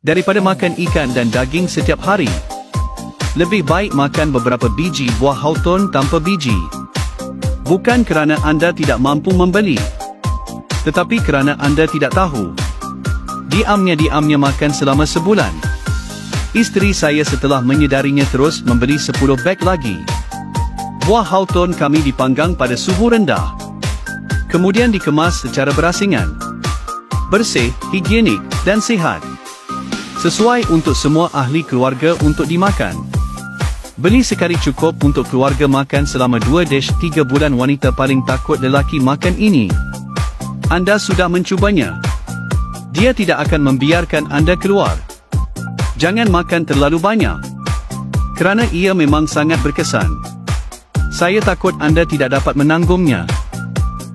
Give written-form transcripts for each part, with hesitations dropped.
Daripada makan ikan dan daging setiap hari, lebih baik makan beberapa biji buah hawthorn tanpa biji. Bukan kerana anda tidak mampu membeli, tetapi kerana anda tidak tahu. Diamnya makan selama sebulan. Isteri saya setelah menyedarinya terus membeli 10 beg lagi. Buah hawthorn kami dipanggang pada suhu rendah, kemudian dikemas secara berasingan, bersih, higienik, dan sihat. Sesuai untuk semua ahli keluarga untuk dimakan. Beli sekali cukup untuk keluarga makan selama 2-3 bulan. Wanita paling takut lelaki makan ini. Anda sudah mencubanya. Dia tidak akan membiarkan anda keluar. Jangan makan terlalu banyak, kerana ia memang sangat berkesan. Saya takut anda tidak dapat menanggungnya.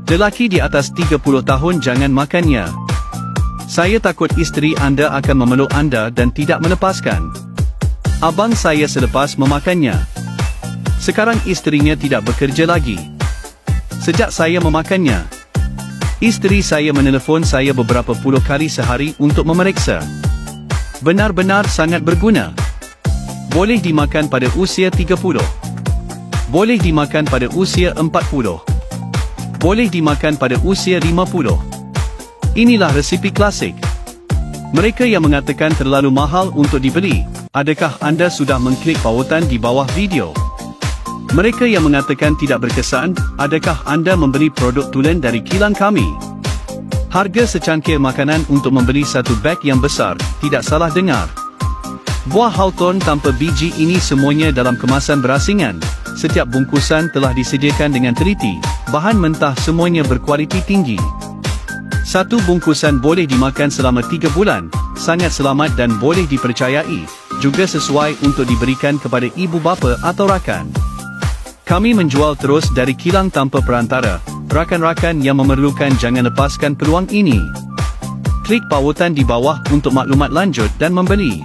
Lelaki di atas 30 tahun jangan makannya. Saya takut isteri anda akan memeluk anda dan tidak melepaskan. Abang saya selepas memakannya. Sekarang isterinya tidak bekerja lagi. Sejak saya memakannya, isteri saya menelefon saya beberapa puluh kali sehari untuk memeriksa. Benar-benar sangat berguna. Boleh dimakan pada usia 30. Boleh dimakan pada usia 40. Boleh dimakan pada usia 50. Inilah resipi klasik. Mereka yang mengatakan terlalu mahal untuk dibeli, adakah anda sudah mengklik pautan di bawah video? Mereka yang mengatakan tidak berkesan, adakah anda membeli produk tulen dari kilang kami? Harga secangkir makanan untuk membeli satu beg yang besar, tidak salah dengar. Buah hawthorn tanpa biji ini semuanya dalam kemasan berasingan. Setiap bungkusan telah disediakan dengan teliti, bahan mentah semuanya berkualiti tinggi. Satu bungkusan boleh dimakan selama 3 bulan, sangat selamat dan boleh dipercayai, juga sesuai untuk diberikan kepada ibu bapa atau rakan. Kami menjual terus dari kilang tanpa perantara. Rakan-rakan yang memerlukan jangan lepaskan peluang ini. Klik pautan di bawah untuk maklumat lanjut dan membeli.